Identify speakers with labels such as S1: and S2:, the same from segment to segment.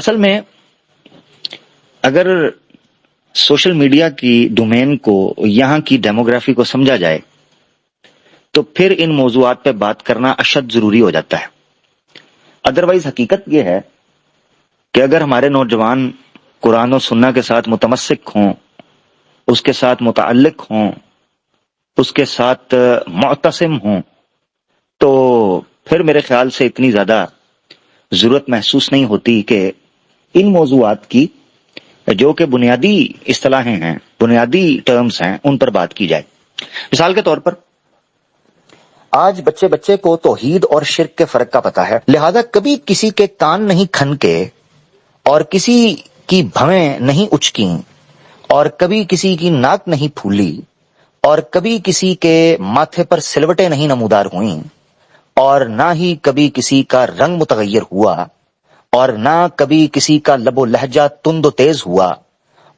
S1: اصل میں اگر سوشل میڈیا کی ڈومین کو، یہاں کی ڈیموگرافی کو سمجھا جائے تو پھر ان موضوعات پہ بات کرنا اشد ضروری ہو جاتا ہے۔ ادروائز حقیقت یہ ہے کہ اگر ہمارے نوجوان قرآن و سنہ کے ساتھ متمسک ہوں، اس کے ساتھ متعلق ہوں، اس کے ساتھ معتصم ہوں، تو پھر میرے خیال سے اتنی زیادہ ضرورت محسوس نہیں ہوتی کہ ان موضوعات کی جو کہ بنیادی اصطلاحیں ہیں، بنیادی ٹرمز ہیں، ان پر بات کی جائے۔ مثال کے طور پر آج بچے بچے کو توحید اور شرک کے فرق کا پتہ ہے، لہذا کبھی کسی کے کان نہیں کھنکے اور کسی کی بھویں نہیں اچکیں اور کبھی کسی کی ناک نہیں پھولی اور کبھی کسی کے ماتھے پر سلوٹیں نہیں نمودار ہوئیں اور نہ ہی کبھی کسی کا رنگ متغیر ہوا اور نہ کبھی کسی کا لب و لہجہ تند و تیز ہوا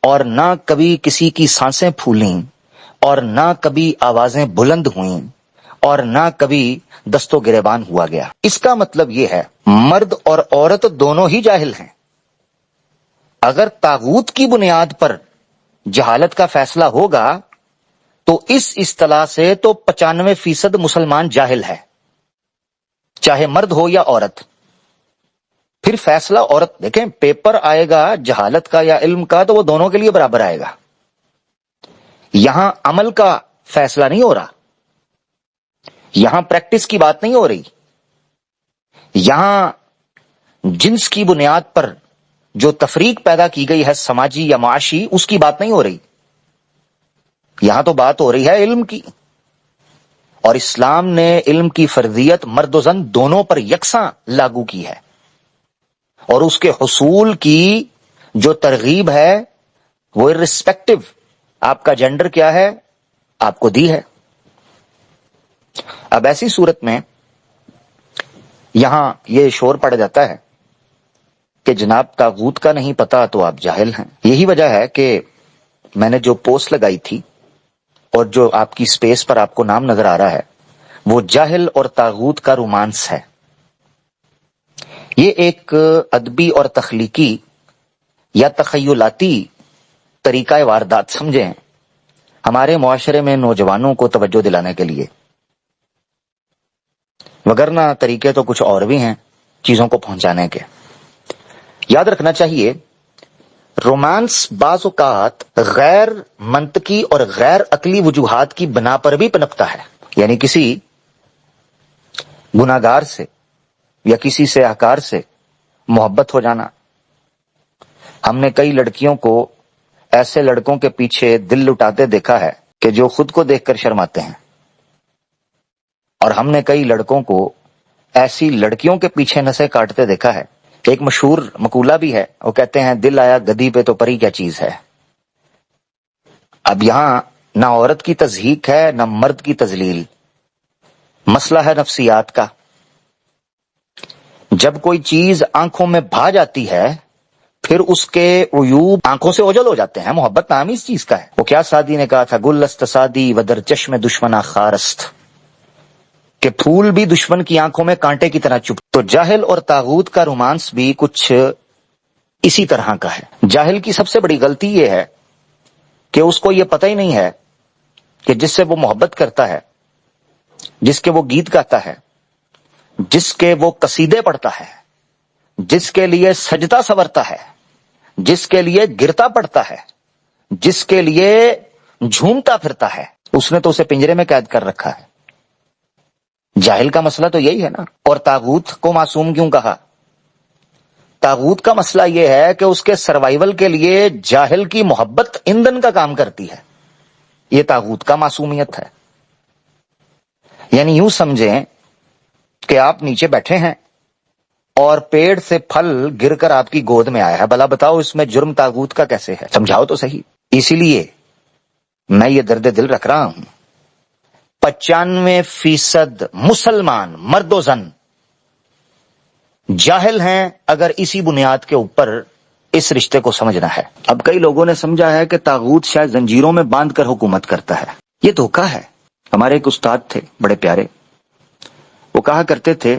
S1: اور نہ کبھی کسی کی سانسیں پھولیں اور نہ کبھی آوازیں بلند ہوئیں اور نہ کبھی دست و گریبان ہوا گیا۔ اس کا مطلب یہ ہے مرد اور عورت دونوں ہی جاہل ہیں۔ اگر طاغوت کی بنیاد پر جہالت کا فیصلہ ہوگا تو اس اصطلاح سے تو 95% مسلمان جاہل ہے، چاہے مرد ہو یا عورت۔ پھر فیصلہ عورت، دیکھیں پیپر آئے گا جہالت کا یا علم کا تو وہ دونوں کے لیے برابر آئے گا۔ یہاں عمل کا فیصلہ نہیں ہو رہا، یہاں پریکٹس کی بات نہیں ہو رہی، یہاں جنس کی بنیاد پر جو تفریق پیدا کی گئی ہے سماجی یا معاشی، اس کی بات نہیں ہو رہی، یہاں تو بات ہو رہی ہے علم کی۔ اور اسلام نے علم کی فرضیت مرد و زن دونوں پر یکساں لاگو کی ہے اور اس کے حصول کی جو ترغیب ہے وہ irrespective آپ کا جینڈر کیا ہے آپ کو دی ہے۔ اب ایسی صورت میں یہاں یہ شور پڑ جاتا ہے کہ جناب طاغوت کا نہیں پتا تو آپ جاہل ہیں۔ یہی وجہ ہے کہ میں نے جو پوسٹ لگائی تھی اور جو آپ کی سپیس پر آپ کو نام نظر آ رہا ہے وہ جاہل اور طاغوت کا رومانس ہے۔ یہ ایک ادبی اور تخلیقی یا تخیلاتی طریقہ واردات سمجھیں ہمارے معاشرے میں نوجوانوں کو توجہ دلانے کے لیے، وگرنہ طریقے تو کچھ اور بھی ہیں چیزوں کو پہنچانے کے۔ یاد رکھنا چاہیے رومانس بعض اوقات غیر منطقی اور غیر عقلی وجوہات کی بنا پر بھی پنپتا ہے، یعنی کسی گناہگار سے یا کسی سیاہکار سے محبت ہو جانا۔ ہم نے کئی لڑکیوں کو ایسے لڑکوں کے پیچھے دل لٹاتے دیکھا ہے کہ جو خود کو دیکھ کر شرماتے ہیں، اور ہم نے کئی لڑکوں کو ایسی لڑکیوں کے پیچھے نسیں کاٹتے دیکھا ہے۔ ایک مشہور مقولہ بھی ہے، وہ کہتے ہیں دل آیا گدی پہ تو پری کیا چیز ہے۔ اب یہاں نہ عورت کی تضحیک ہے نہ مرد کی تذلیل، مسئلہ ہے نفسیات کا۔ جب کوئی چیز آنکھوں میں بھا جاتی ہے پھر اس کے عیوب آنکھوں سے اوجھل ہو جاتے ہیں۔ محبت نام ہی اس چیز کا ہے۔ وہ کیا سعدی نے کہا تھا، گل است سعدی و در چشم دشمنا خارست، کہ پھول بھی دشمن کی آنکھوں میں کانٹے کی طرح چپ۔ تو جاہل اور طاغوت کا رومانس بھی کچھ اسی طرح کا ہے۔ جاہل کی سب سے بڑی غلطی یہ ہے کہ اس کو یہ پتہ ہی نہیں ہے کہ جس سے وہ محبت کرتا ہے، جس کے وہ گیت گاتا ہے، جس کے وہ قصیدے پڑھتا ہے، جس کے لیے سجدہ سورتا ہے، جس کے لیے گرتا پڑتا ہے، جس کے لیے جھومتا پھرتا ہے، اس نے تو اسے پنجرے میں قید کر رکھا ہے۔ جاہل کا مسئلہ تو یہی ہے نا۔ اور طاغوت کو معصوم کیوں کہا؟ طاغوت کا مسئلہ یہ ہے کہ اس کے سروائیول کے لیے جاہل کی محبت ایندھن کا کام کرتی ہے، یہ طاغوت کا معصومیت ہے۔ یعنی یوں سمجھیں کہ آپ نیچے بیٹھے ہیں اور پیڑ سے پھل گر کر آپ کی گود میں آیا ہے، بھلا بتاؤ اس میں جرم طاغوت کا کیسے ہے؟ سمجھاؤ تو صحیح۔ اسی لیے میں یہ درد دل رکھ رہا ہوں، 95% مسلمان مرد و زن جاہل ہیں اگر اسی بنیاد کے اوپر اس رشتے کو سمجھنا ہے۔ اب کئی لوگوں نے سمجھا ہے کہ طاغوت شاید زنجیروں میں باندھ کر حکومت کرتا ہے، یہ دھوکہ ہے۔ ہمارے ایک استاد تھے بڑے پیارے، وہ کہا کرتے تھے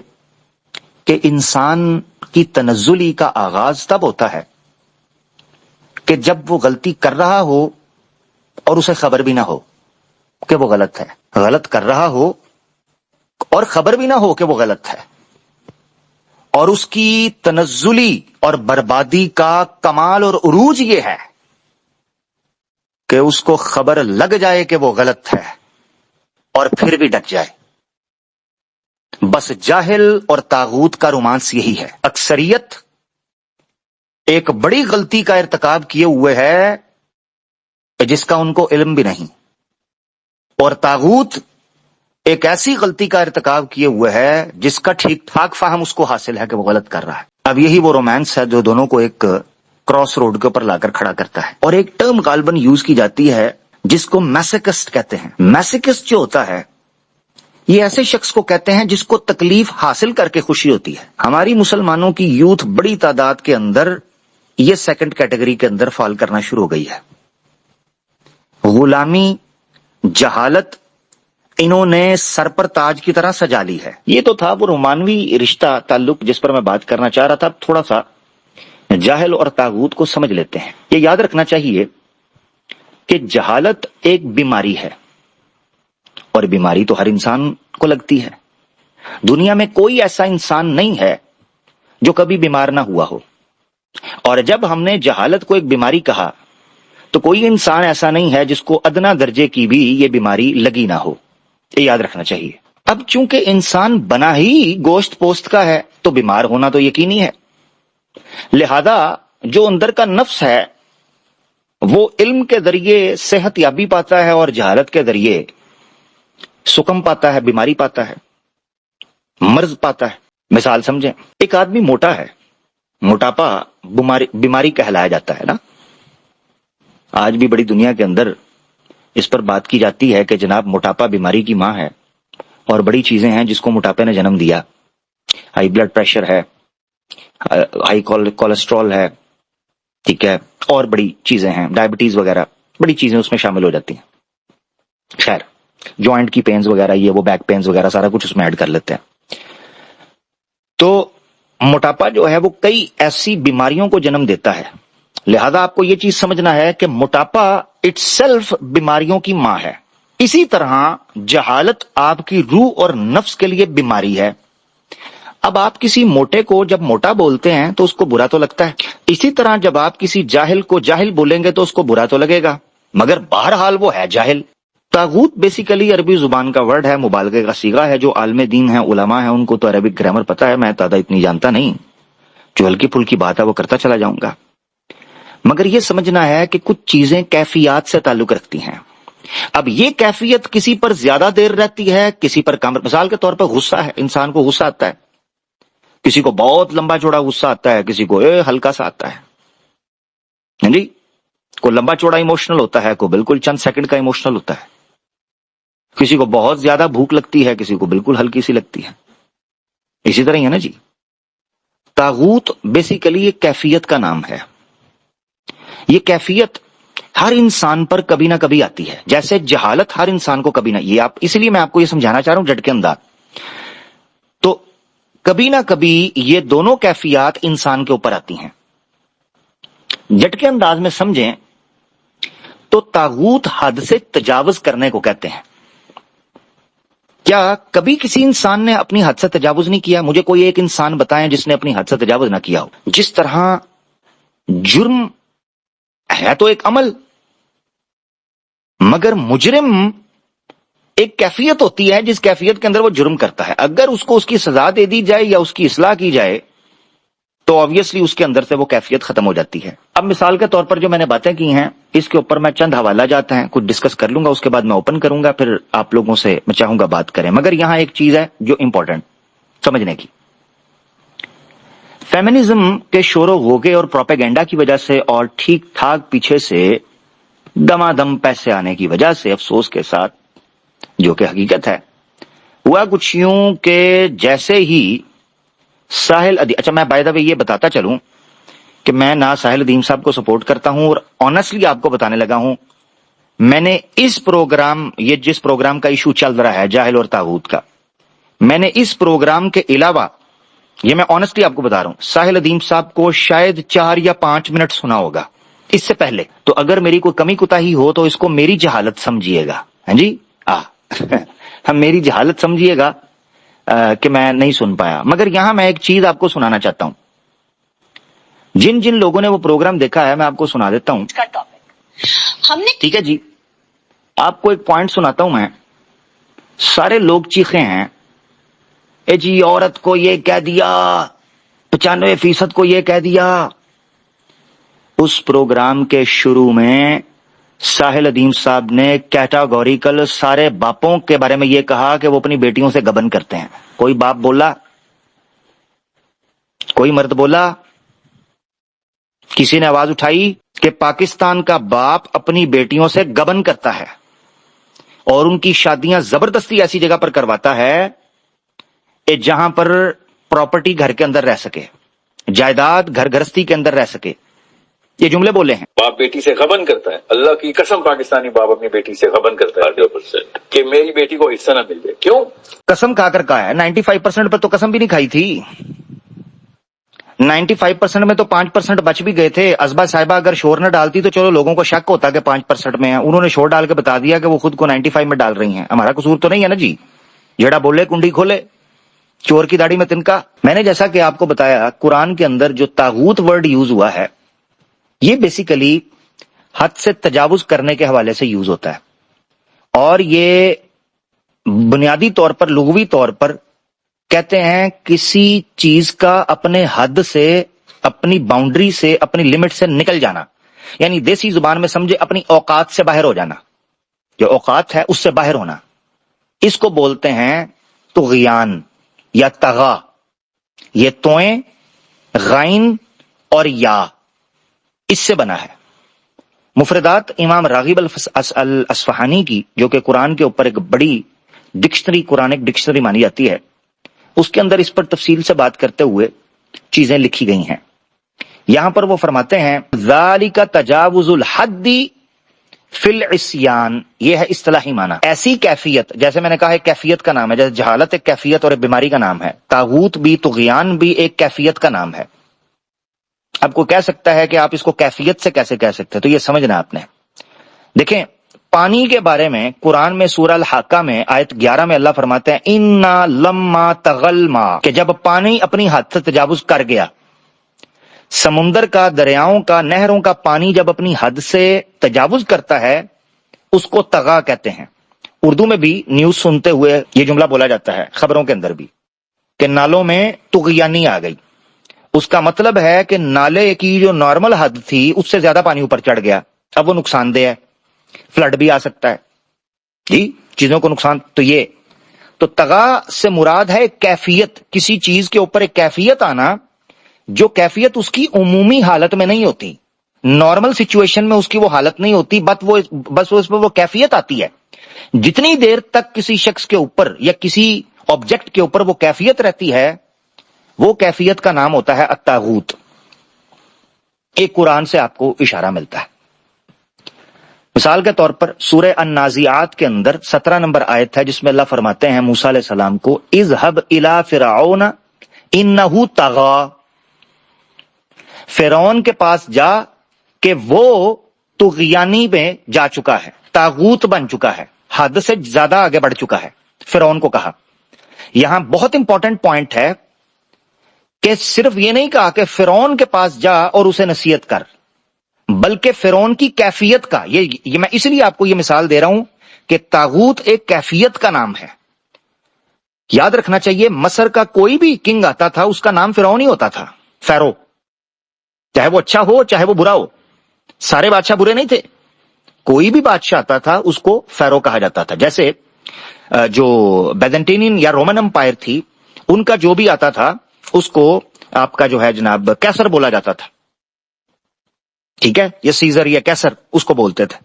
S1: کہ انسان کی تنزلی کا آغاز تب ہوتا ہے کہ جب وہ غلطی کر رہا ہو اور اسے خبر بھی نہ ہو کہ وہ غلط ہے، غلط کر رہا ہو اور خبر بھی نہ ہو کہ وہ غلط ہے، اور اس کی تنزلی اور بربادی کا کمال اور عروج یہ ہے کہ اس کو خبر لگ جائے کہ وہ غلط ہے اور پھر بھی ڈٹ جائے۔ بس جاہل اور طاغوت کا رومانس یہی ہے۔ اکثریت ایک بڑی غلطی کا ارتکاب کیے ہوئے ہے جس کا ان کو علم بھی نہیں، اور طاغوت ایک ایسی غلطی کا ارتکاب کیے ہوئے ہے جس کا ٹھیک ٹھاک فہم اس کو حاصل ہے کہ وہ غلط کر رہا ہے۔ اب یہی وہ رومانس ہے جو دونوں کو ایک کراس روڈ کے اوپر لا کر کھڑا کرتا ہے، اور ایک ٹرم غالباً یوز کی جاتی ہے جس کو میسکسٹ کہتے ہیں۔ میسکسٹ جو ہوتا ہے یہ ایسے شخص کو کہتے ہیں جس کو تکلیف حاصل کر کے خوشی ہوتی ہے۔ ہماری مسلمانوں کی یوتھ بڑی تعداد کے اندر یہ سیکنڈ کیٹیگری کے اندر فال کرنا شروع ہو گئی ہے۔ غلامی، جہالت انہوں نے سر پر تاج کی طرح سجا لی ہے۔ یہ تو تھا وہ رومانوی رشتہ تعلق جس پر میں بات کرنا چاہ رہا تھا۔ تھوڑا سا جاہل اور طاغوت کو سمجھ لیتے ہیں۔ یہ یاد رکھنا چاہیے کہ جہالت ایک بیماری ہے، اور بیماری تو ہر انسان کو لگتی ہے۔ دنیا میں کوئی ایسا انسان نہیں ہے جو کبھی بیمار نہ ہوا ہو، اور جب ہم نے جہالت کو ایک بیماری کہا تو کوئی انسان ایسا نہیں ہے جس کو ادنا درجے کی بھی یہ بیماری لگی نہ ہو۔ یہ یاد رکھنا چاہیے۔ اب چونکہ انسان بنا ہی گوشت پوست کا ہے تو بیمار ہونا تو یقینی ہے، لہذا جو اندر کا نفس ہے وہ علم کے ذریعے صحت یابی پاتا ہے اور جہالت کے ذریعے سکم پاتا ہے، بیماری پاتا ہے، مرض پاتا ہے۔ مثال سمجھیں، ایک آدمی موٹا ہے، موٹاپا بیماری کہلایا جاتا ہے نا۔ آج بھی بڑی دنیا کے اندر اس پر بات کی جاتی ہے کہ جناب موٹاپا بیماری کی ماں ہے، اور بڑی چیزیں ہیں جس کو موٹاپے نے جنم دیا۔ ہائی بلڈ پریشر ہے، ہائی کولیسٹرول ہے، ٹھیک ہے، اور بڑی چیزیں ہیں، ڈائبٹیز وغیرہ، بڑی چیزیں اس میں شامل ہو جاتی ہیں۔ خیر، جوائنٹ کی پینز وغیرہ، یہ وہ بیک پینز وغیرہ سارا کچھ اس میں ایڈ کر لیتے ہیں۔ تو موٹاپا جو ہے وہ کئی ایسی بیماریوں کو جنم دیتا ہے، لہذا آپ کو یہ چیز سمجھنا ہے کہ موٹاپا اٹ سیلف بیماریوں کی ماں ہے۔ اسی طرح جہالت آپ کی روح اور نفس کے لیے بیماری ہے۔ اب آپ کسی موٹے کو جب موٹا بولتے ہیں تو اس کو برا تو لگتا ہے، اسی طرح جب آپ کسی جاہل کو جاہل بولیں گے تو اس کو برا تو لگے گا، مگر بہرحال وہ ہے جاہل۔ طاغوت بیسیکلی عربی زبان کا ورڈ ہے، مبالغے کا صیغہ ہے۔ جو عالم دین ہیں، علماء ہیں، ان کو تو عربک گرامر پتا ہے، میں زیادہ اتنی جانتا نہیں، جو ہلکی پھلکی بات ہے وہ کرتا چلا جاؤں گا۔ مگر یہ سمجھنا ہے کہ کچھ چیزیں کیفیات سے تعلق رکھتی ہیں۔ اب یہ کیفیت کسی پر زیادہ دیر رہتی ہے، کسی پر کم۔ مثال کے طور پر غصہ ہے، انسان کو غصہ آتا ہے، کسی کو بہت لمبا چوڑا غصہ آتا ہے، کسی کو ہلکا سا آتا ہے جی۔ کوئی لمبا چوڑا ایموشنل ہوتا ہے، کوئی بالکل چند سیکنڈ کا ایموشنل ہوتا ہے، کسی کو بہت زیادہ بھوک لگتی ہے، کسی کو بالکل ہلکی سی لگتی ہے۔ اسی طرح ہی ہے نا جی۔ طاغوت بیسیکلی ایک کیفیت کا نام ہے۔ یہ کیفیت ہر انسان پر کبھی نہ کبھی آتی ہے، جیسے جہالت ہر انسان کو کبھی نہ، یہ آپ اسی لیے میں آپ کو یہ سمجھانا چاہ رہا ہوں جھٹ کے انداز۔ تو کبھی نہ کبھی یہ دونوں کیفیات انسان کے اوپر آتی ہیں۔ جھٹ کے انداز میں سمجھیں تو طاغوت حد سے تجاوز کرنے کو کہتے ہیں۔ کیا کبھی کسی انسان نے اپنی حد سے تجاوز نہیں کیا؟ مجھے کوئی ایک انسان بتائیں جس نے اپنی حد سے تجاوز نہ کیا ہو۔ جس طرح جرم ہے تو ایک عمل، مگر مجرم ایک کیفیت ہوتی ہے جس کیفیت کے اندر وہ جرم کرتا ہے۔ اگر اس کو اس کی سزا دے دی جائے یا اس کی اصلاح کی جائے تو آبویسلی اس کے اندر سے وہ کیفیت ختم ہو جاتی ہے۔ اب مثال کے طور پر جو میں نے باتیں کی ہیں اس کے اوپر میں چند حوالہ جات ہیں، کچھ ڈسکس کر لوں گا، اس کے بعد میں اوپن کروں گا، پھر آپ لوگوں سے میں چاہوں گا بات کریں۔ مگر یہاں ایک چیز ہے جو امپورٹنٹ سمجھنے کی۔ فیمنزم کے شور و غوغے اور پروپیگنڈا کی وجہ سے اور ٹھیک ٹھاک پیچھے سے دمادم پیسے آنے کی وجہ سے، افسوس کے ساتھ جو کہ حقیقت ہے، ہوا کچھ یوں کہ جیسے ہی ساحل اچھا میں بائی دا وے یہ بتاتا چلوں کہ میں نہ ساحل ادیم صاحب کو سپورٹ کرتا ہوں، اور آنیسٹلی آپ کو بتانے لگا ہوں میں نے اس پروگرام، یہ جس پروگرام کا ایشو چل رہا ہے جاہل اور طاغوت کا، میں نے اس پروگرام کے علاوہ یہ میں آنےسٹلی آپ کو بتا رہا ہوں، ساحل ادیم صاحب کو شاید 4 یا 5 منٹ سنا ہوگا اس سے پہلے، تو اگر میری کوئی کمی کوتاہی ہو تو اس کو میری جہالت سمجھیے گا. ہاں جی ہم میری جہالت سمجھیے گا کہ میں نہیں سن پایا. مگر یہاں میں ایک چیز آپ کو سنانا چاہتا ہوں. جن جن لوگوں نے وہ پروگرام دیکھا ہے میں آپ کو سنا دیتا ہوں. ہم نے ٹھیک ہے جی، آپ کو ایک پوائنٹ سناتا ہوں میں. سارے لوگ چیخے ہیں، اے جی عورت کو یہ کہہ دیا، 95% کو یہ کہہ دیا. اس پروگرام کے شروع میں ساحل ادیم صاحب نے کیٹاگوریکل سارے باپوں کے بارے میں یہ کہا کہ وہ اپنی بیٹیوں سے گبن کرتے ہیں. کوئی باپ بولا؟ کوئی مرد بولا؟ کسی نے آواز اٹھائی کہ پاکستان کا باپ اپنی بیٹیوں سے گبن کرتا ہے اور ان کی شادیاں زبردستی ایسی جگہ پر کرواتا ہے جہاں پر پراپرٹی گھر کے اندر رہ سکے، جائیداد گھر گرستی کے اندر رہ سکے. یہ جملے بولے ہیں.
S2: باپ بیٹی سے غبن کرتا ہے. اللہ کی قسم پاکستانی باپ اپنی بیٹی سے غبن کرتا ہے کہ میری بیٹی کو حصہ نہ مل جائے. کیوں؟
S1: قسم کھا کر کہا ہے. 95% پر تو قسم بھی نہیں کھائی تھی. 95% میں تو 5% بچ بھی گئے تھے. ازبا صاحبہ اگر شور نہ ڈالتی تو چلو لوگوں کو شک ہوتا کہ 5% میں ہیں. انہوں نے شور ڈال کے بتا دیا کہ وہ خود کو 95 میں ڈال رہی ہیں. ہمارا قصور تو نہیں ہے نا جی. جڑا بولے کنڈی کھولے، چور کی داڑھی میں تنکا. میں نے جیسا کہ آپ کو بتایا، قرآن کے اندر جو طاغوت ورڈ یوز ہوا ہے یہ بیسیکلی حد سے تجاوز کرنے کے حوالے سے یوز ہوتا ہے، اور یہ بنیادی طور پر لغوی طور پر کہتے ہیں کسی چیز کا اپنے حد سے، اپنی باؤنڈری سے، اپنی لمٹ سے نکل جانا. یعنی دیسی زبان میں سمجھے اپنی اوقات سے باہر ہو جانا. جو اوقات ہے اس سے باہر ہونا، اس کو بولتے ہیں طغیان یا طغا. یہ توئیں، غائن اور یا اس سے بنا ہے. مفردات امام راغب الاصفہانی کی، جو کہ قرآن کے اوپر ایک بڑی ڈکشنری، قرآنک ڈکشنری مانی جاتی ہے، اس کے اندر اس پر تفصیل سے بات کرتے ہوئے چیزیں لکھی گئی ہیں. یہاں پر وہ فرماتے ہیں ذالک تجاوز الحد فی العصیان. یہ ہے اصطلاحی معنی. ایسی کیفیت، جیسے میں نے کہا ایک کیفیت کا نام ہے، جیسے جہالت ایک کیفیت اور ایک بیماری کا نام ہے، طاغوت بھی، طغیان بھی ایک کیفیت کا نام ہے. اب کوئی کہہ سکتا ہے کہ آپ اس کو کیفیت سے کیسے کہہ سکتے ہیں، تو یہ سمجھنا آپ نے. دیکھیں پانی کے بارے میں قرآن میں سورہ الحاقہ میں آیت 11 میں اللہ فرماتے ہیں انا لما تغل ماء، کہ جب پانی اپنی حد سے تجاوز کر گیا. سمندر کا، دریاؤں کا، نہروں کا پانی جب اپنی حد سے تجاوز کرتا ہے اس کو طغا کہتے ہیں. اردو میں بھی نیوز سنتے ہوئے یہ جملہ بولا جاتا ہے، خبروں کے اندر بھی، کہ نالوں میں طغیانی آ گئی. اس کا مطلب ہے کہ نالے کی جو نارمل حد تھی اس سے زیادہ پانی اوپر چڑھ گیا. اب وہ نقصان دہ ہے، فلڈ بھی آ سکتا ہے جی، چیزوں کو نقصان. تو یہ تو طغا سے مراد ہے کیفیت، کسی چیز کے اوپر ایک کیفیت آنا جو کیفیت اس کی عمومی حالت میں نہیں ہوتی، نارمل سچویشن میں اس کی وہ حالت نہیں ہوتی، بس اس پر وہ کیفیت آتی ہے. جتنی دیر تک کسی شخص کے اوپر یا کسی آبجیکٹ کے اوپر وہ کیفیت رہتی ہے، وہ کیفیت کا نام ہوتا ہے الطاغوت. ایک قرآن سے آپ کو اشارہ ملتا ہے. مثال کے طور پر سورہ النازعات کے اندر 17 نمبر آیت ہے جس میں اللہ فرماتے ہیں موسیٰ علیہ السلام کو اذهب الى فرعون انه طغى، فرعون کے پاس جا کہ وہ طغیانی میں جا چکا ہے، طاغوت بن چکا ہے، حد سے زیادہ آگے بڑھ چکا ہے. فرعون کو کہا. یہاں بہت امپورٹنٹ پوائنٹ ہے کہ صرف یہ نہیں کہا کہ فرعون کے پاس جا اور اسے نصیحت کر، بلکہ فرعون کی کیفیت کا، یہ میں اس لیے آپ کو یہ مثال دے رہا ہوں کہ طاغوت ایک کیفیت کا نام ہے. یاد رکھنا چاہیے مصر کا کوئی بھی کنگ آتا تھا اس کا نام فرعون ہی ہوتا تھا، فیرو، چاہے وہ اچھا ہو چاہے وہ برا ہو. سارے بادشاہ برے نہیں تھے، کوئی بھی بادشاہ آتا تھا اس کو فیرو کہا جاتا تھا. جیسے جو بیزنٹینین یا رومن امپائر تھی ان کا جو بھی آتا تھا اس کو آپ کا جو ہے جناب کیسر بولا جاتا تھا. ٹھیک ہے، یہ سیزر یا کیسر اس کو بولتے تھے.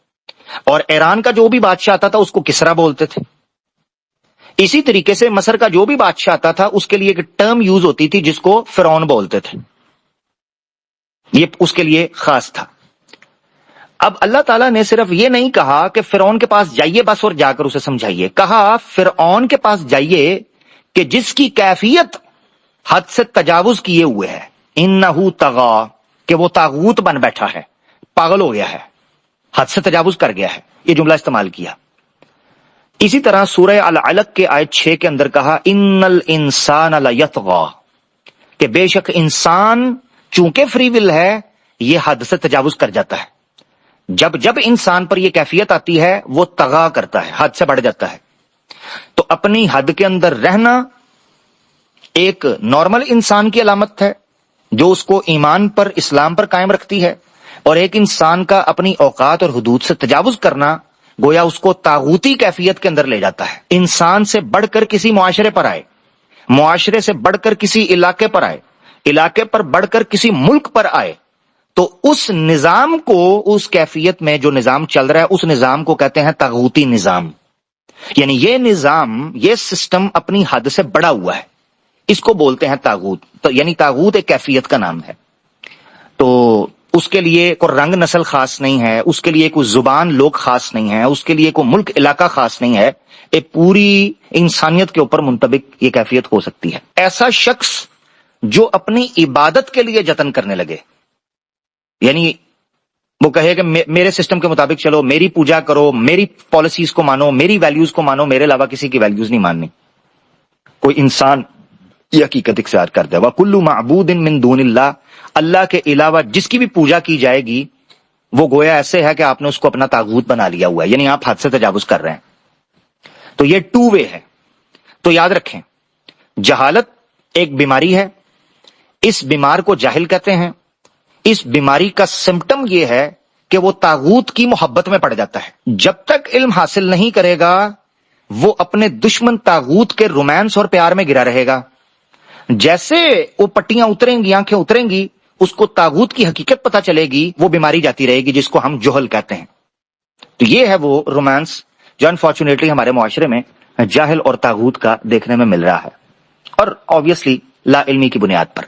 S1: اور ایران کا جو بھی بادشاہ آتا تھا اس کو کسرا بولتے تھے. اسی طریقے سے مصر کا جو بھی بادشاہ آتا تھا اس کے لیے ایک ٹرم یوز ہوتی تھی جس کو فرعون بولتے تھے، یہ اس کے لیے خاص تھا. اب اللہ تعالیٰ نے صرف یہ نہیں کہا کہ فرعون کے پاس جائیے بس اور جا کر اسے سمجھائیے، کہا فرعون کے پاس جائیے کہ جس کی کیفیت حد سے تجاوز کیے ہوئے ہے. انہو طغا کہ وہ طاغوت بن بیٹھا ہے, پاگل ہو گیا ہے, حد سے تجاوز کر گیا ہے, یہ جملہ استعمال کیا. اسی طرح سورہ العلق کے آیت 6 کے اندر کہا ان الانسان لیطغی کہ بے شک انسان چونکہ فری ول ہے یہ حد سے تجاوز کر جاتا ہے. جب انسان پر یہ کیفیت آتی ہے وہ طغا کرتا ہے, حد سے بڑھ جاتا ہے. تو اپنی حد کے اندر رہنا ایک نارمل انسان کی علامت ہے جو اس کو ایمان پر, اسلام پر قائم رکھتی ہے, اور ایک انسان کا اپنی اوقات اور حدود سے تجاوز کرنا گویا اس کو طاغوتی کیفیت کے اندر لے جاتا ہے. انسان سے بڑھ کر کسی معاشرے پر آئے, معاشرے سے بڑھ کر کسی علاقے پر آئے, علاقے پر بڑھ کر کسی ملک پر آئے, تو اس نظام کو, اس کیفیت میں جو نظام چل رہا ہے اس نظام کو کہتے ہیں طاغوتی نظام. یعنی یہ نظام, یہ سسٹم اپنی حد سے بڑا ہوا ہے, اس کو بولتے ہیں طاغوت. تو یعنی طاغوت ایک کیفیت کا نام ہے. تو اس کے لیے کوئی رنگ نسل خاص نہیں ہے, اس کے لیے کوئی زبان لوگ خاص نہیں ہے, اس کے لیے کوئی ملک علاقہ خاص نہیں ہے, ایک پوری انسانیت کے اوپر منطبق یہ کیفیت ہو سکتی ہے. ایسا شخص جو اپنی عبادت کے لیے جتن کرنے لگے, یعنی وہ کہے کہ میرے سسٹم کے مطابق چلو, میری پوجا کرو, میری پالیسیز کو مانو, میری ویلیوز کو مانو, میرے علاوہ کسی کی ویلیوز نہیں ماننی. کوئی انسان یہ حقیقت اختیار کر دے وَكُلُّ مَعْبُودٍ مِّن دُونِ اللَّهِ, اللہ کے علاوہ جس کی بھی پوجا کی جائے گی وہ گویا ایسے ہے کہ آپ نے اس کو اپنا طاغوت بنا لیا ہوا ہے, یعنی آپ حد سے تجاوز کر رہے ہیں. تو یہ ٹو وے ہے. تو یاد رکھیں, جہالت ایک بیماری ہے, اس بیمار کو جاہل کہتے ہیں. اس بیماری کا سمپٹم یہ ہے کہ وہ طاغوت کی محبت میں پڑ جاتا ہے. جب تک علم حاصل نہیں کرے گا وہ اپنے دشمن طاغوت کے رومانس اور پیار میں گرا رہے گا. جیسے وہ پٹیاں اتریں گی, آنکھیں اتریں گی, اس کو طاغوت کی حقیقت پتہ چلے گی, وہ بیماری جاتی رہے گی جس کو ہم جہل کہتے ہیں. تو یہ ہے وہ رومانس جو انفارچونیٹلی ہمارے معاشرے میں جاہل اور طاغوت کا دیکھنے میں مل رہا ہے, اور آبویسلی لا علمی کی بنیاد پر.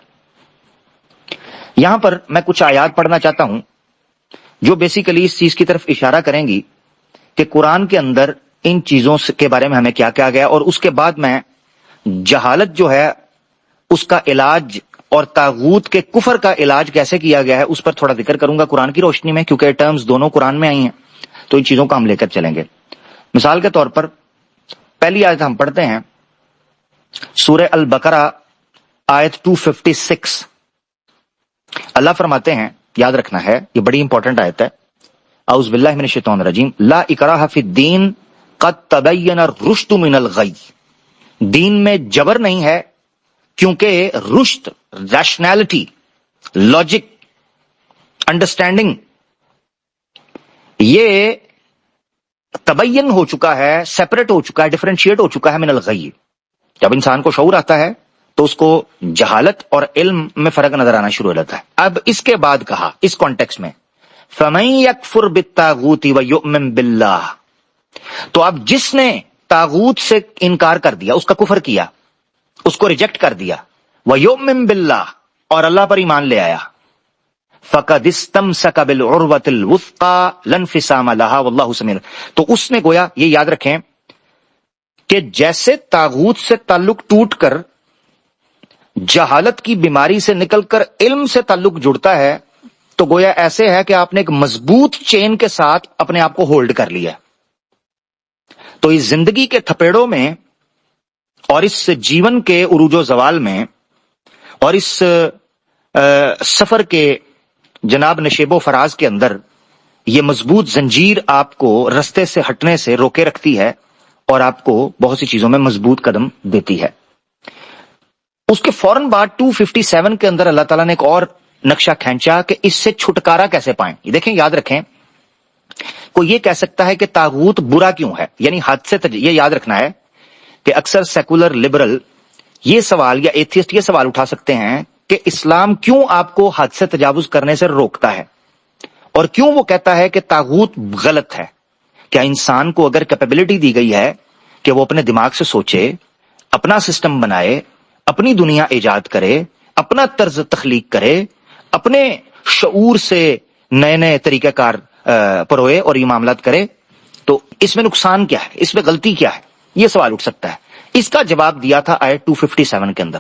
S1: یہاں پر میں کچھ آیات پڑھنا چاہتا ہوں جو بیسیکلی اس چیز کی طرف اشارہ کریں گی کہ قرآن کے اندر ان چیزوں کے بارے میں ہمیں کیا کہا گیا, اور اس کے بعد میں جہالت جو ہے اس کا علاج اور طاغوت کے کفر کا علاج کیسے کیا گیا ہے اس پر تھوڑا ذکر کروں گا قرآن کی روشنی میں, کیونکہ ٹرمز دونوں قرآن میں آئی ہیں, تو ان چیزوں کو ہم لے کر چلیں گے. مثال کے طور پر پہلی آیت ہم پڑھتے ہیں سورہ البقرہ آیت 256. اللہ فرماتے ہیں, یاد رکھنا ہے یہ بڑی امپورٹنٹ آیت ہے, اعوذ باللہ من الشیطان الرجیم, لا اکراہ فی الدین قد تبین الرشد من الغی, دین میں جبر نہیں ہے کیونکہ رشد, ریشنالٹی, لاجک, انڈرسٹینڈنگ یہ تبین ہو چکا ہے, سیپریٹ ہو چکا ہے, ڈفرینشیٹ ہو چکا ہے من الغی. جب انسان کو شعور آتا ہے تو اس کو جہالت اور علم میں فرق نظر آنا شروع ہو جاتا ہے. اب اس کے بعد کہا اس کانٹیکس میں فَمَن يَكْفُرْ بِالطَّاغُوتِ وَيُؤْمِن بِاللَّهِ, تو اب جس نے طاغوت سے انکار کر دیا, اس کا کفر کیا, اس کو ریجیکٹ کر دیا, وَيُؤْمِن بِاللَّهِ, اور اللہ پر ایمان لے آیا, فَقَدِ اسْتَمْسَكَ بِالْعُرْوَةِ الْوُثْقَى لَا انفِصَامَ لَهَا وَاللَّهُ سَمِيعٌ. تو اس نے گویا, یہ یاد رکھیں کہ جیسے طاغوت سے تعلق ٹوٹ کر جہالت کی بیماری سے نکل کر علم سے تعلق جڑتا ہے, تو گویا ایسے ہے کہ آپ نے ایک مضبوط چین کے ساتھ اپنے آپ کو ہولڈ کر لیا. تو اس زندگی کے تھپیڑوں میں اور اس جیون کے عروج و زوال میں اور اس سفر کے جناب نشیب و فراز کے اندر یہ مضبوط زنجیر آپ کو رستے سے ہٹنے سے روکے رکھتی ہے اور آپ کو بہت سی چیزوں میں مضبوط قدم دیتی ہے. اس کے فوراً بعد 257 کے اندر اللہ تعالیٰ نے ایک اور نقشہ کھینچا کہ اس سے چھٹکارا کیسے پائیں. دیکھیں, یاد رکھیں, کوئی یہ کہہ سکتا ہے کہ طاغوت برا کیوں ہے, یعنی حد سے یہ یاد رکھنا ہے کہ اکثر سیکولر لبرل یہ سوال یا ایتھیسٹ یہ سوال اٹھا سکتے ہیں کہ اسلام کیوں آپ کو حد سے تجاوز کرنے سے روکتا ہے, اور کیوں وہ کہتا ہے کہ طاغوت غلط ہے. کیا انسان کو اگر کیپیبلٹی دی گئی ہے کہ وہ اپنے دماغ سے سوچے, اپنا سسٹم بنائے, اپنی دنیا ایجاد کرے, اپنا طرز تخلیق کرے, اپنے شعور سے نئے نئے طریقہ کار پروئے اور یہ معاملات کرے, تو اس میں نقصان کیا ہے, اس میں غلطی کیا ہے, یہ سوال اٹھ سکتا ہے. اس کا جواب دیا تھا آیت 257 کے اندر.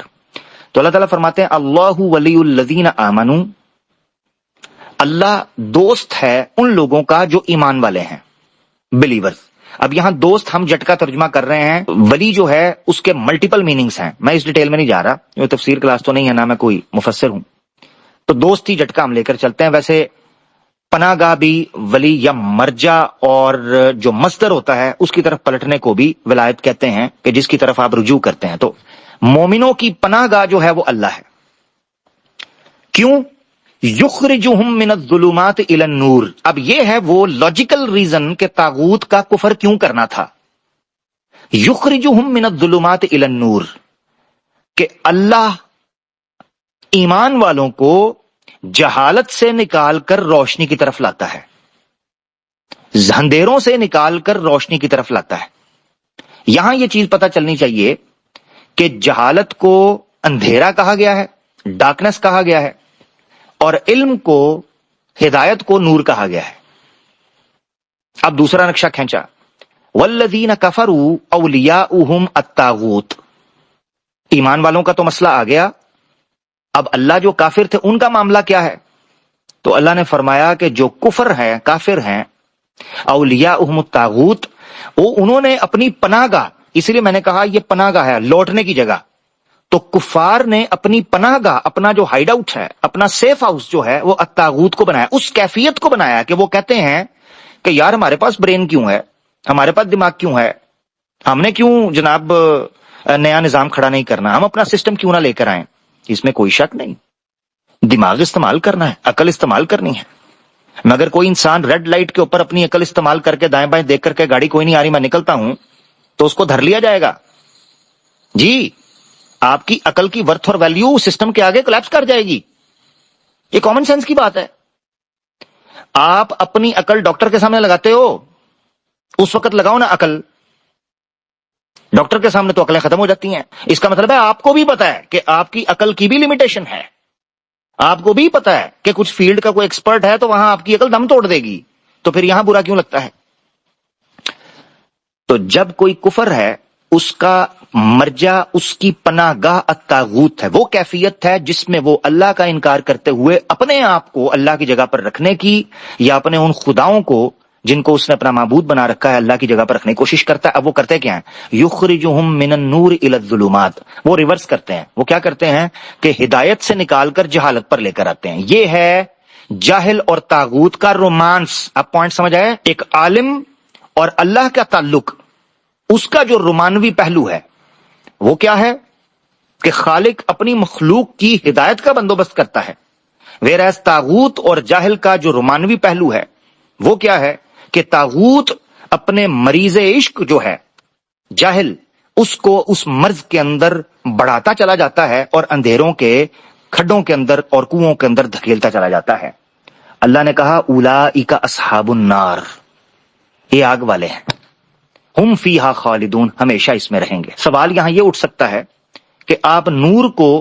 S1: تو اللہ تعالیٰ فرماتے ہیں اللہ ولی الذین آمنوا، اللہ دوست ہے ان لوگوں کا جو ایمان والے ہیں، بلیورز۔ اب یہاں دوست ہم جٹکا ترجمہ کر رہے ہیں، ولی جو ہے اس کے ملٹیپل میننگز ہیں، میں اس ڈیٹیل میں نہیں جا رہا، یہ تفسیر کلاس تو نہیں ہے، نہ میں کوئی مفسر ہوں، تو دوست ہی جٹکا ہم لے کر چلتے ہیں۔ ویسے پناہ گاہ بھی ولی یا مرجع اور جو مصدر ہوتا ہے اس کی طرف پلٹنے کو بھی ولایت کہتے ہیں، کہ جس کی طرف آپ رجوع کرتے ہیں۔ تو مومنوں کی پناہ گاہ جو ہے وہ اللہ ہے۔ کیوں؟ یخرجہم من الظلمات الی النور۔ اب یہ ہے وہ لاجیکل ریزن کہ طاغوت کا کفر کیوں کرنا تھا۔ یخرجہم من الظلمات الی النور، کہ اللہ ایمان والوں کو جہالت سے نکال کر روشنی کی طرف لاتا ہے، اندھیروں سے نکال کر روشنی کی طرف لاتا ہے۔ یہاں یہ چیز پتہ چلنی چاہیے کہ جہالت کو اندھیرا کہا گیا ہے، ڈارکنس کہا گیا ہے، اور علم کو، ہدایت کو نور کہا گیا ہے۔ اب دوسرا نقشہ کھینچا، والذین کفروا اولیاؤہم الطاغوت۔ ایمان والوں کا تو مسئلہ آ گیا، اب اللہ جو کافر تھے ان کا معاملہ کیا ہے؟ تو اللہ نے فرمایا کہ جو کفر ہے، کافر ہیں، اولیاؤہم الطاغوت، وہ انہوں نے اپنی پناہ گاہ، اس لیے میں نے کہا یہ پناہ گاہ ہے، لوٹنے کی جگہ، تو کفار نے اپنی پناہ گاہ، اپنا جو ہائیڈ آؤٹ ہے، اپنا سیف ہاؤس جو ہے، وہ الطاغوت کو بنایا، اس کیفیت کو بنایا کہ وہ کہتے ہیں کہ یار ہمارے پاس برین کیوں ہے، ہمارے پاس دماغ کیوں ہے، ہم نے کیوں جناب نیا نظام کھڑا نہیں کرنا، ہم اپنا سسٹم کیوں نہ لے کر آئیں۔ اس میں کوئی شک نہیں، دماغ استعمال کرنا ہے، عقل استعمال کرنی ہے، مگر کوئی انسان ریڈ لائٹ کے اوپر اپنی عقل استعمال کر کے دائیں بائیں دیکھ کر کے گاڑی کوئی نہیں آ رہی میں نکلتا ہوں، تو اس کو دھر لیا جائے گا؟ جی، آپ کی عقل کی ورتھ اور ویلیو سسٹم کے آگے کولیپس کر جائے گی، یہ کامن سینس کی بات ہے۔ آپ اپنی عقل ڈاکٹر کے سامنے لگاتے ہو، اس وقت لگاؤ نا عقل، ڈاکٹر کے سامنے تو عقلیں ختم ہو جاتی ہیں۔ اس کا مطلب ہے آپ کو بھی پتا ہے کہ آپ کی عقل کی بھی لمیٹیشن ہے، آپ کو بھی پتا ہے کہ کچھ فیلڈ کا کوئی ایکسپرٹ ہے تو وہاں آپ کی عقل دم توڑ دے گی، تو پھر یہاں برا کیوں لگتا ہے؟ تو جب کوئی کفر ہے، اس کا مرجع، اس کی پناہ گاہ الطاغوت ہے، وہ کیفیت ہے جس میں وہ اللہ کا انکار کرتے ہوئے اپنے آپ کو اللہ کی جگہ پر رکھنے کی، یا اپنے ان خداؤں کو جن کو اس نے اپنا معبود بنا رکھا ہے اللہ کی جگہ پر رکھنے کی کوشش کرتا ہے۔ اب وہ کرتے کیا ہیں؟ یخرجہم من النور الی الظلمات، وہ ریورس کرتے ہیں، وہ کیا کرتے ہیں کہ ہدایت سے نکال کر جہالت پر لے کر آتے ہیں۔ یہ ہے جاہل اور طاغوت کا رومانس۔ اب پوائنٹ سمجھ آئے؟ ایک عالم اور اللہ کا تعلق، اس کا جو رومانوی پہلو ہے وہ کیا ہے کہ خالق اپنی مخلوق کی ہدایت کا بندوبست کرتا ہے، ویراز طاغوت اور جاہل کا جو رومانوی پہلو ہے وہ کیا ہے کہ طاغوت اپنے مریض عشق جو ہے جاہل، اس کو اس مرض کے اندر بڑھاتا چلا جاتا ہے اور اندھیروں کے کھڈوں کے اندر اور کنووں کے اندر دھکیلتا چلا جاتا ہے۔ اللہ نے کہا اولئک اصحاب النار، یہ آگ والے ہیں، ہم فیہا خالدون، ہمیشہ اس میں رہیں گے۔ سوال یہاں یہ اٹھ سکتا ہے کہ آپ نور کو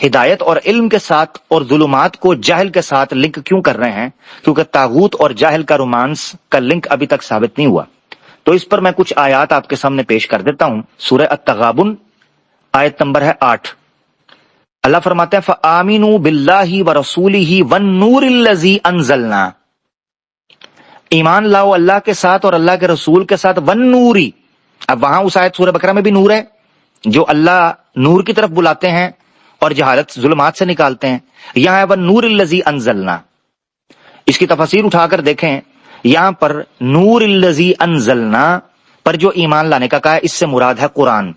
S1: ہدایت اور علم کے ساتھ اور ظلمات کو جاہل کے ساتھ لنک کیوں کر رہے ہیں؟ کیونکہ طاغوت اور جاہل کا رومانس کا لنک ابھی تک ثابت نہیں ہوا۔ تو اس پر میں کچھ آیات آپ کے سامنے پیش کر دیتا ہوں۔ سورہ التغابن آیت نمبر ہے 8۔ اللہ فرماتے ہیں فآمنوا باللہ ورسولہ والنور الذی انزلنا، ایمان لاؤ اللہ کے ساتھ اور اللہ کے رسول کے ساتھ، والنوری۔ اب وہاں اس آیت سورہ بقرہ میں بھی نور ہے، جو اللہ نور کی طرف بلاتے ہیں اور جہالت ظلمات سے نکالتے ہیں۔ یہاں ہے والنور الذی انزلنا، اس کی تفاسیر اٹھا کر دیکھیں، یہاں پر نور الذی انزلنا پر جو ایمان لانے کا کہا ہے، اس سے مراد ہے قرآن۔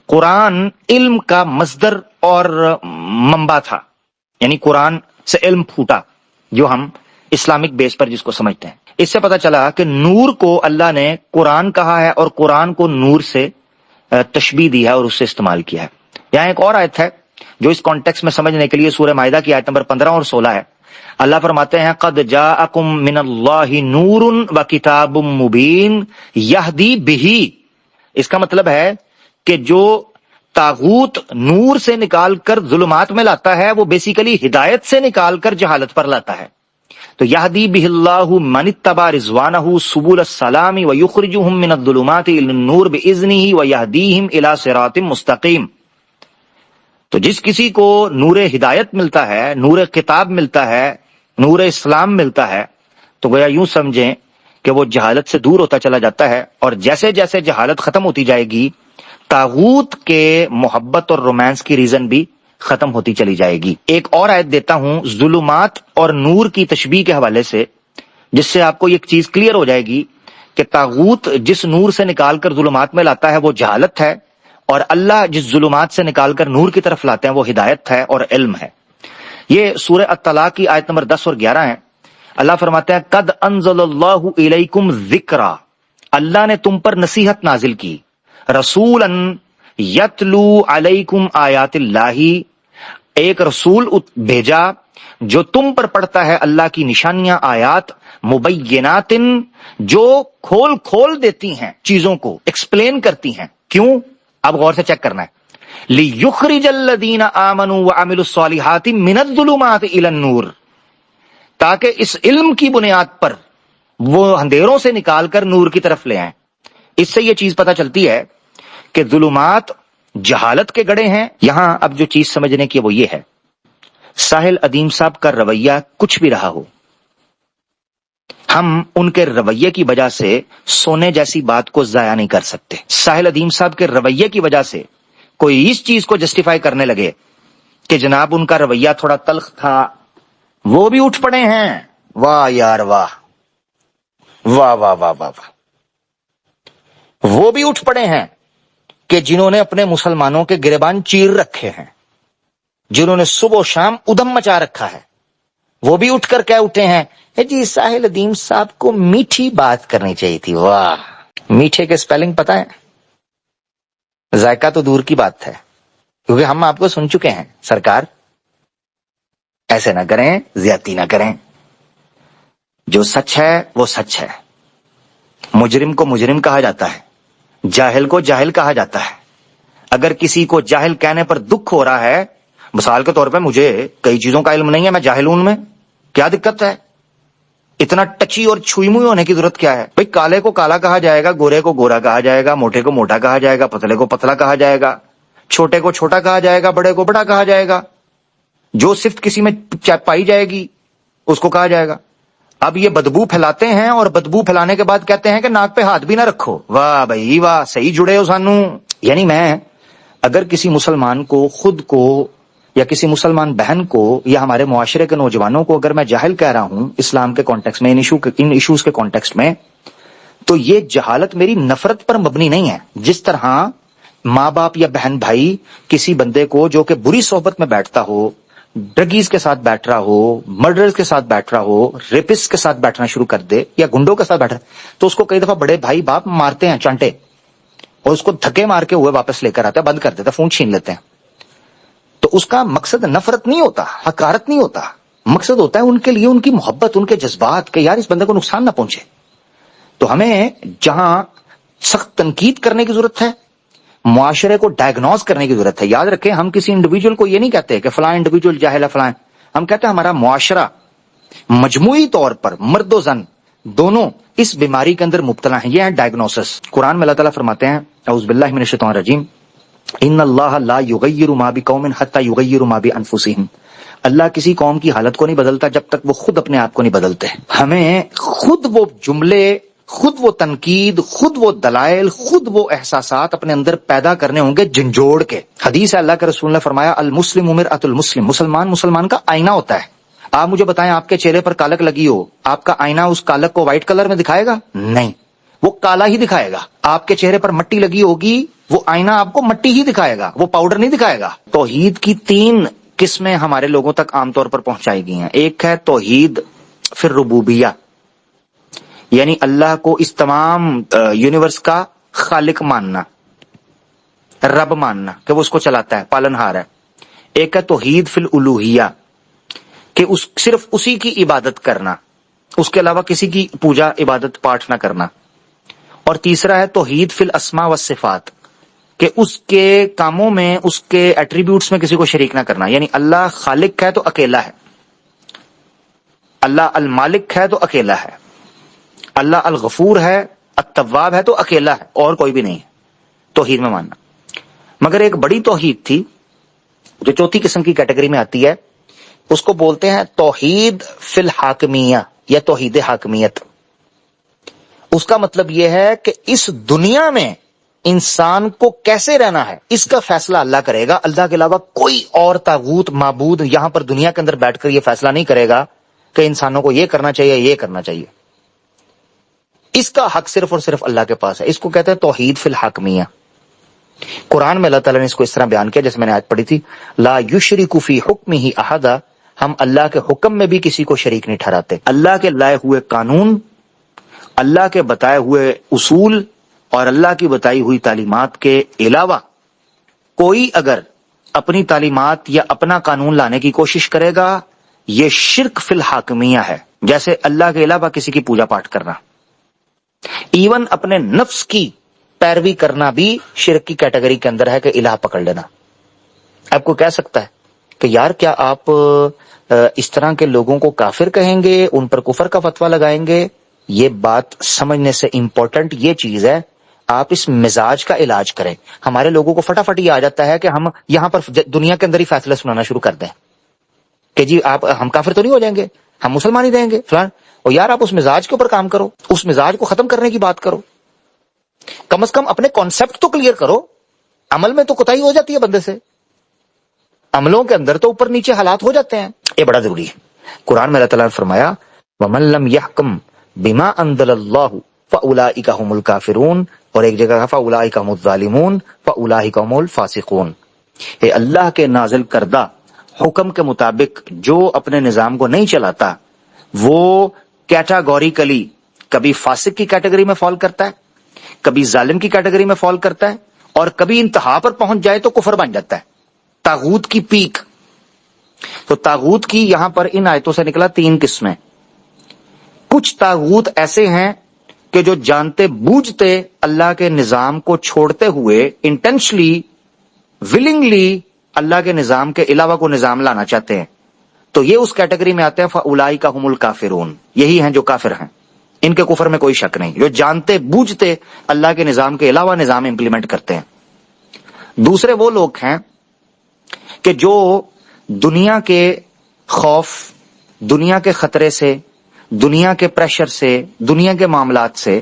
S1: قرآن علم کا مصدر اور منبع تھا، یعنی قرآن سے علم پھوٹا، جو ہم اسلامک بیس پر جس کو سمجھتے ہیں۔ اس سے پتا چلا کہ نور کو اللہ نے قرآن کہا ہے اور قرآن کو نور سے تشبیہ دی ہے اور اس سے استعمال کیا ہے۔ یہاں ایک اور آیت ہے جو اس کانٹیکس میں سمجھنے کے لیے سورہ مائدہ کی آیت نمبر 15 اور 16 ہے۔ اللہ فرماتے ہیں قد جاءکم من اللہ نور وکتاب مبین یہدی بہ، اس کا مطلب ہے کہ جو طاغوت نور سے نکال کر ظلمات میں لاتا ہے وہ بیسیکلی ہدایت سے نکال کر جہالت پر لاتا ہے۔ تو یہدی بہ اللہ من اتبع رضوانہ سبل السلام ویخرجہم من الظلمات الی النور باذنہ ویہدیہم الی صراط مستقیم۔ تو جس کسی کو نور ہدایت ملتا ہے، نور کتاب ملتا ہے، نور اسلام ملتا ہے، تو گویا یوں سمجھیں کہ وہ جہالت سے دور ہوتا چلا جاتا ہے، اور جیسے جیسے جہالت ختم ہوتی جائے گی طاغوت کے محبت اور رومانس کی ریزن بھی ختم ہوتی چلی جائے گی۔ ایک اور آیت دیتا ہوں ظلمات اور نور کی تشبیہ کے حوالے سے، جس سے آپ کو ایک چیز کلیئر ہو جائے گی کہ طاغوت جس نور سے نکال کر ظلمات میں لاتا ہے وہ جہالت ہے، اور اللہ جس ظلمات سے نکال کر نور کی طرف لاتے ہیں وہ ہدایت ہے اور علم ہے۔ یہ سورہ الطلاق کی آیت نمبر 10 اور 11 ہے۔ اللہ فرماتے ہیں قد انزل اللہ الیکم ذکرا، اللہ نے تم پر نصیحت نازل کی، رسولا یتلو علیکم آیات اللہ، ایک رسول بھیجا جو تم پر پڑھتا ہے اللہ کی نشانیاں، آیات مبینات، جو کھول کھول دیتی ہیں چیزوں کو، ایکسپلین کرتی ہیں۔ کیوں؟ اب غور سے چیک کرنا ہے، لِيُخْرِجَ الَّذِينَ آمَنُوا وَعَمِلُوا الصَّالِحَاتِ مِنَ الظُّلُمَاتِ إِلَى النُّورِ، تاکہ اس علم کی بنیاد پر وہ اندھیروں سے نکال کر نور کی طرف لے آئیں۔ اس سے یہ چیز پتہ چلتی ہے کہ ظلمات جہالت کے گڑھے ہیں۔ یہاں اب جو چیز سمجھنے کی وہ یہ ہے، ساحل ادیم صاحب کا رویہ کچھ بھی رہا ہو، ہم ان کے رویے کی وجہ سے سونے جیسی بات کو ضائع نہیں کر سکتے۔ ساحل ادیم صاحب کے رویے کی وجہ سے کوئی اس چیز کو جسٹیفائی کرنے لگے کہ جناب ان کا رویہ تھوڑا تلخ تھا، وہ بھی اٹھ پڑے ہیں، واہ یار واہ واہ واہ واہ واہ واہ، وہ بھی اٹھ پڑے ہیں کہ جنہوں نے اپنے مسلمانوں کے گریبان چیر رکھے ہیں، جنہوں نے صبح و شام ادھم مچا رکھا ہے، وہ بھی اٹھ کر کیا اٹھے ہیں، جی ساحل ادیم صاحب کو میٹھی بات کرنی چاہیے تھی۔ واہ، میٹھے کے سپیلنگ پتہ ہے؟ ذائقہ تو دور کی بات ہے، کیونکہ ہم آپ کو سن چکے ہیں۔ سرکار ایسے نہ کریں، زیادتی نہ کریں، جو سچ ہے وہ سچ ہے۔ مجرم کو مجرم کہا جاتا ہے، جاہل کو جاہل کہا جاتا ہے۔ اگر کسی کو جاہل کہنے پر دکھ ہو رہا ہے، مثال کے طور پہ مجھے کئی چیزوں کا علم نہیں ہے، میں جاہل ہوں، میں کیا دقت ہے؟ اتنا ٹچی اور چھوئی موئی ہونے کی ضرورت کیا ہے؟ بھئی کالے کو کالا کہا جائے گا، گورے کو گورا کہا جائے گا، موٹے کو موٹا کہا جائے گا، پتلے کو پتلا کہا جائے گا، چھوٹے کو چھوٹا کہا جائے گا، بڑے کو بڑا کہا جائے گا، جو صفت کسی میں پائی جائے گی اس کو کہا جائے گا۔ اب یہ بدبو پھیلاتے ہیں، اور بدبو پھیلانے کے بعد کہتے ہیں کہ ناک پہ ہاتھ بھی نہ رکھو۔ واہ بھائی واہ، صحیح جڑے ہو سانو۔ یعنی میں اگر کسی مسلمان کو، خود کو، یا کسی مسلمان بہن کو، یا ہمارے معاشرے کے نوجوانوں کو اگر میں جاہل کہہ رہا ہوں اسلام کے کانٹیکسٹ میں، ان ایشوز کے کانٹیکسٹ میں، تو یہ جہالت میری نفرت پر مبنی نہیں ہے۔ جس طرح ماں باپ یا بہن بھائی کسی بندے کو جو کہ بری صحبت میں بیٹھتا ہو، ڈرگیز کے ساتھ بیٹھ رہا ہو، مرڈرز کے ساتھ بیٹھ رہا ہو، ریپسٹ کے ساتھ بیٹھنا شروع کر دے، یا گنڈوں کے ساتھ بیٹھ رہا، تو اس کو کئی دفعہ بڑے بھائی باپ مارتے ہیں چانٹے، اور اس کو دھکے مار کے ہوئے واپس لے کر آتے ہیں، بند کر دیتے ہیں، فون چھین لیتے ہیں۔ تو اس کا مقصد نفرت نہیں ہوتا، حقارت نہیں ہوتا، مقصد ہوتا ہے ان کے لیے ان کی محبت، ان کے جذبات، کہ یار اس بندے کو نقصان نہ پہنچے۔ تو ہمیں جہاں سخت تنقید کرنے کی ضرورت ہے، معاشرے کو ڈائگنوز کرنے کی ضرورت ہے۔ یاد رکھیں، ہم کسی انڈیویجول کو یہ نہیں کہتے کہ فلاں انڈیویجول جاہل ہے فلاں، ہم کہتے ہیں ہمارا معاشرہ مجموعی طور پر مرد و زن دونوں اس بیماری کے اندر مبتلا ہیں۔ یہ ہے ڈائگنوسس۔ قرآن میں اللہ تعالیٰ فرماتے ہیں، اعوذ باللہ من الشیطان الرجیم، ان اللہ لا یغیر ما بقوم حتی یغیروا ما بانفسہم، اللہ کسی قوم کی حالت کو نہیں بدلتا جب تک وہ خود اپنے آپ کو نہیں بدلتے۔ ہمیں خود وہ جملے، خود وہ تنقید، خود وہ دلائل، خود وہ احساسات اپنے اندر پیدا کرنے ہوں گے جھنجھوڑ کے۔ حدیث ہے، اللہ کے رسول نے فرمایا، المسلم مرآۃ المسلم، مسلمان مسلمان کا آئینہ ہوتا ہے۔ آپ مجھے بتائیں، آپ کے چہرے پر کالک لگی ہو، آپ کا آئینہ اس کالک کو وائٹ کلر میں دکھائے گا؟ نہیں، وہ کالا ہی دکھائے گا۔ آپ کے چہرے پر مٹی لگی ہوگی، وہ آئینہ آپ کو مٹی ہی دکھائے گا، وہ پاؤڈر نہیں دکھائے گا۔ توحید کی 3 قسمیں ہمارے لوگوں تک عام طور پر پہنچائی گئی ہیں۔ ایک ہے توحید فی الربوبیہ، یعنی اللہ کو اس تمام یونیورس کا خالق ماننا، رب ماننا کہ وہ اس کو چلاتا ہے، پالنہار ہے۔ ایک ہے توحید فی الالوہیہ، کہ صرف اسی کی عبادت کرنا، اس کے علاوہ کسی کی پوجا عبادت پاٹ نہ کرنا۔ اور تیسرا ہے توحید فی الاسماء والصفات، کہ اس کے کاموں میں، اس کے ایٹریبیوٹس میں کسی کو شریک نہ کرنا۔ یعنی اللہ خالق ہے تو اکیلا ہے، اللہ المالک ہے تو اکیلا ہے، اللہ الغفور ہے، التواب ہے تو اکیلا ہے، اور کوئی بھی نہیں ہے۔ توحید میں ماننا۔ مگر ایک بڑی توحید تھی جو چوتھی قسم کی کیٹیگری میں آتی ہے اس کو بولتے ہیں توحید فی الحاکمیہ یا توحید حاکمیت. اس کا مطلب یہ ہے کہ اس دنیا میں انسان کو کیسے رہنا ہے اس کا فیصلہ اللہ کرے گا. اللہ کے علاوہ کوئی اور طاغوت معبود یہاں پر دنیا کے اندر بیٹھ کر یہ فیصلہ نہیں کرے گا کہ انسانوں کو یہ کرنا چاہیے یہ کرنا چاہیے. اس کا حق صرف اور صرف اللہ کے پاس ہے. اس کو کہتے ہیں توحید فی الحاکمیہ. قرآن میں اللہ تعالیٰ نے اس کو اس طرح بیان کیا جیسے میں نے آیت پڑھی تھی, لا یشرک فی حکمہ احدا, ہم اللہ کے حکم میں بھی کسی کو شریک نہیں ٹھہراتے. اللہ کے لائے ہوئے قانون, اللہ کے بتائے ہوئے اصول اور اللہ کی بتائی ہوئی تعلیمات کے علاوہ کوئی اگر اپنی تعلیمات یا اپنا قانون لانے کی کوشش کرے گا, یہ شرک فی الحاکمیہ ہے. جیسے اللہ کے علاوہ کسی کی پوجا پاٹ کرنا, ایون اپنے نفس کی پیروی کرنا بھی شرک کی کیٹیگری کے اندر ہے کہ الہ پکڑ لینا. آپ کو کہہ سکتا ہے کہ یار کیا آپ اس طرح کے لوگوں کو کافر کہیں گے, ان پر کفر کا فتویٰ لگائیں گے؟ یہ بات سمجھنے سے امپورٹنٹ یہ چیز ہے, آپ اس مزاج کا علاج کریں. ہمارے لوگوں کو فٹافٹ یہ آ جاتا ہے کہ ہم یہاں پر دنیا کے اندر ہی فیصلے سنانا شروع کر دیں کہ جی آپ ہم کافر تو نہیں ہو جائیں گے, ہم مسلمان ہی رہیں گے فلان. اور یار آپ اس مزاج کے اوپر کام کرو, اس مزاج کو ختم کرنے کی بات کرو. کم از کم اپنے کانسیپٹ تو کلیئر کرو. عمل میں تو کوتاہی ہو جاتی ہے بندے سے, عملوں کے اندر تو اوپر نیچے حالات ہو جاتے ہیں. یہ بڑا ضروری ہے. قرآن میں اللہ تعالیٰ نے فرمایا وَمَن لَّمْ يَحْكُم بِمَا أَنزَلَ اللَّهُ فَأُولَٰئِكَ هُمُ الْكَافِرُونَ, اور ایک جگہ فَأُولَٰئِكَ هُمُ الظَّالِمُونَ فَأُولَٰئِكَ هُمُ الْفَاسِقُونَ. اے اللہ کے نازل کردہ حکم کے مطابق جو اپنے نظام کو نہیں چلاتا وہ کیٹاگوریکلی کبھی فاسق کی کیٹیگری میں فال کرتا ہے, کبھی ظالم کی کیٹیگری میں فال کرتا ہے, اور کبھی انتہا پر پہنچ جائے تو کفر بن جاتا ہے, طاغوت کی پیک. تو طاغوت کی یہاں پر ان آیتوں سے نکلا 3 قسمیں. کچھ طاغوت ایسے ہیں کہ جو جانتے بوجھتے اللہ کے نظام کو چھوڑتے ہوئے انٹینشلی ولنگلی اللہ کے نظام کے علاوہ کو نظام لانا چاہتے ہیں, تو یہ اس کیٹیگری میں آتے ہیں فَأُولَٰئِكَ هُمُ الْكَافِرُونَ. یہی ہیں جو کافر ہیں, ان کے کفر میں کوئی شک نہیں, جو جانتے بوجھتے اللہ کے نظام کے علاوہ نظام امپلیمنٹ کرتے ہیں. دوسرے وہ لوگ ہیں کہ جو دنیا کے خوف, دنیا کے خطرے سے, دنیا کے پریشر سے, دنیا کے معاملات سے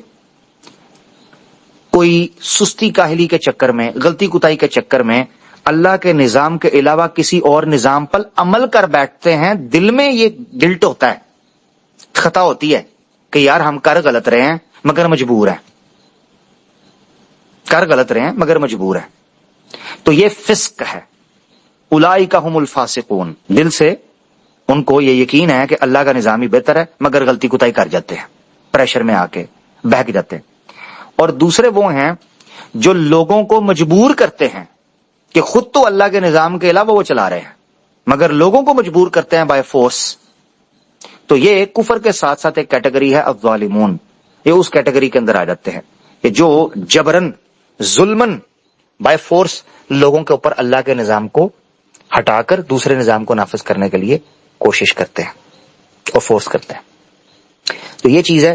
S1: کوئی سستی کاہلی کے چکر میں, غلطی کوتاہی کے چکر میں اللہ کے نظام کے علاوہ کسی اور نظام پر عمل کر بیٹھتے ہیں. دل میں یہ گلٹ ہوتا ہے, خطا ہوتی ہے کہ یار ہم کر غلط رہے ہیں مگر مجبور ہیں, کر غلط رہے ہیں مگر مجبور ہیں. تو یہ فسق ہے. اولئک هم الفاسقون, دل سے ان کو یہ یقین ہے کہ اللہ کا نظام ہی بہتر ہے مگر غلطی کوتاہی کر جاتے ہیں, پریشر میں آ کے بہک جاتے ہیں. اور دوسرے وہ ہیں جو لوگوں کو مجبور کرتے ہیں کہ خود تو اللہ کے نظام کے علاوہ وہ چلا رہے ہیں مگر لوگوں کو مجبور کرتے ہیں بائی فورس. تو یہ کفر کے ساتھ ساتھ ایک کیٹیگری ہے الظالمون, یہ اس کیٹیگری کے اندر آ جاتے ہیں کہ جو جبرن ظلمن بائی فورس لوگوں کے اوپر اللہ کے نظام کو ہٹا کر دوسرے نظام کو نافذ کرنے کے لیے کوشش کرتے ہیں اور فورس کرتے ہیں. تو یہ چیز ہے